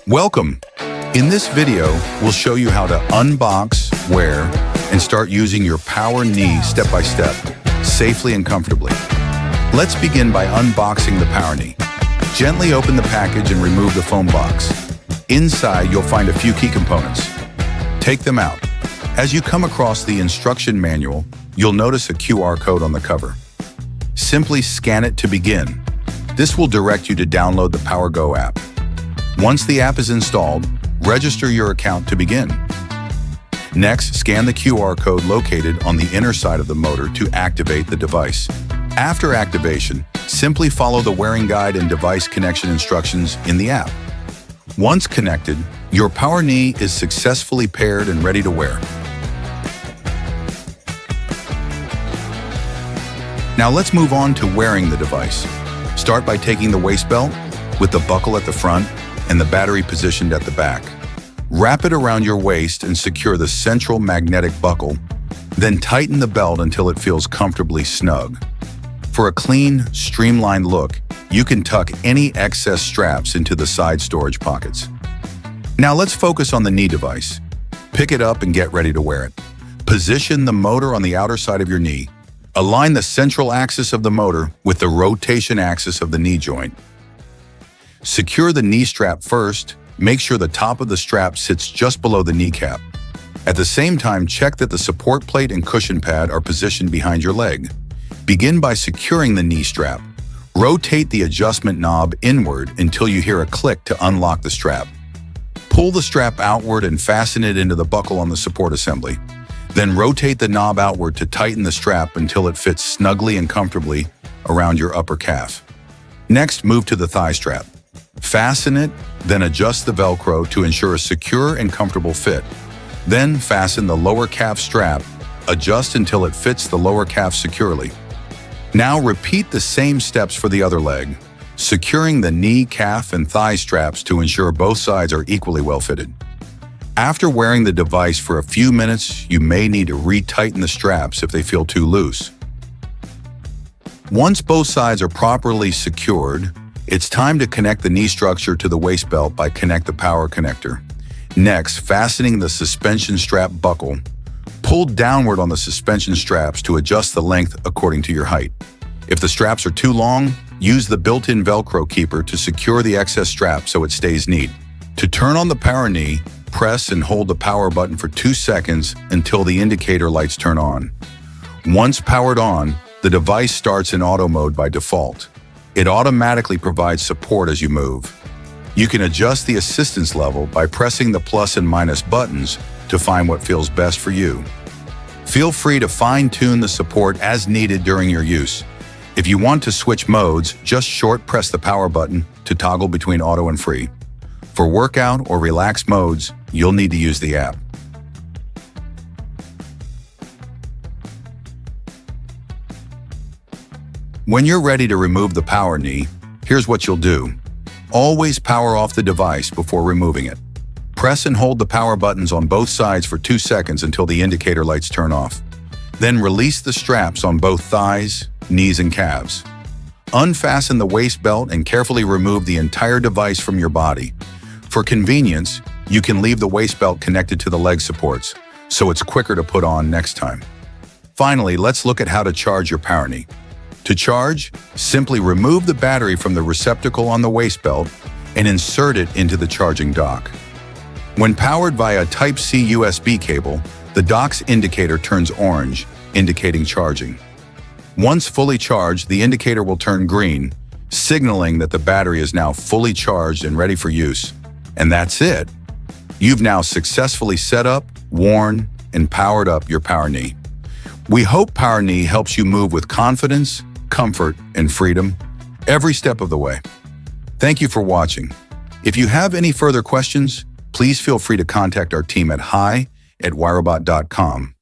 Welcome! In this video, we'll show you how to unbox, wear, and start using your PowrKnee step-by-step, safely and comfortably. Let's begin by unboxing the PowrKnee. Gently open the package and remove the foam box. Inside, you'll find a few key components. Take them out. As you come across the instruction manual, you'll notice a QR code on the cover. Simply scan it to begin. This will direct you to download the PowrGo app. Once the app is installed, register your account to begin. Next, scan the QR code located on the inner side of the motor to activate the device. After activation, simply follow the wearing guide and device connection instructions in the app. Once connected, your PowrKnee is successfully paired and ready to wear. Now let's move on to wearing the device. Start by taking the waist belt with the buckle at the front and the battery positioned at the back. Wrap it around your waist and secure the central magnetic buckle, then tighten the belt until it feels comfortably snug. For a clean, streamlined look, you can tuck any excess straps into the side storage pockets. Now let's focus on the knee device. Pick it up and get ready to wear it. Position the motor on the outer side of your knee. Align the central axis of the motor with the rotation axis of the knee joint. Secure the knee strap first. Make sure the top of the strap sits just below the kneecap. At the same time, check that the support plate and cushion pad are positioned behind your leg. Begin by securing the knee strap. Rotate the adjustment knob inward until you hear a click to unlock the strap. Pull the strap outward and fasten it into the buckle on the support assembly. Then rotate the knob outward to tighten the strap until it fits snugly and comfortably around your upper calf. Next, move to the thigh strap. Fasten it, then adjust the Velcro to ensure a secure and comfortable fit. Then fasten the lower calf strap. Adjust until it fits the lower calf securely. Now repeat the same steps for the other leg, securing the knee, calf, and thigh straps to ensure both sides are equally well fitted. After wearing the device for a few minutes, you may need to retighten the straps if they feel too loose. Once both sides are properly secured, it's time to connect the knee structure to the waist belt by connect the power connector. Next, fastening the suspension strap buckle. Pull downward on the suspension straps to adjust the length according to your height. If the straps are too long, use the built-in Velcro keeper to secure the excess strap so it stays neat. To turn on the PowrKnee, press and hold the power button for 2 seconds until the indicator lights turn on. Once powered on, the device starts in auto mode by default. It automatically provides support as you move. You can adjust the assistance level by pressing the plus and minus buttons to find what feels best for you. Feel free to fine-tune the support as needed during your use. If you want to switch modes, just short press the power button to toggle between auto and free. For workout or relaxed modes, you'll need to use the app. When you're ready to remove the PowrKnee, here's what you'll do. Always power off the device before removing it. Press and hold the power buttons on both sides for 2 seconds until the indicator lights turn off. Then release the straps on both thighs, knees, and calves. Unfasten the waist belt and carefully remove the entire device from your body. For convenience, you can leave the waist belt connected to the leg supports, so it's quicker to put on next time. Finally, let's look at how to charge your PowrKnee. To charge, simply remove the battery from the receptacle on the waist belt and insert it into the charging dock. When powered via Type-C USB cable, the dock's indicator turns orange, indicating charging. Once fully charged, the indicator will turn green, signaling that the battery is now fully charged and ready for use. And that's it. You've now successfully set up, worn, and powered up your PowrKnee. We hope PowrKnee helps you move with confidence, comfort, and freedom every step of the way. Thank you for watching. If you have any further questions, please feel free to contact our team at hi@wirobot.com.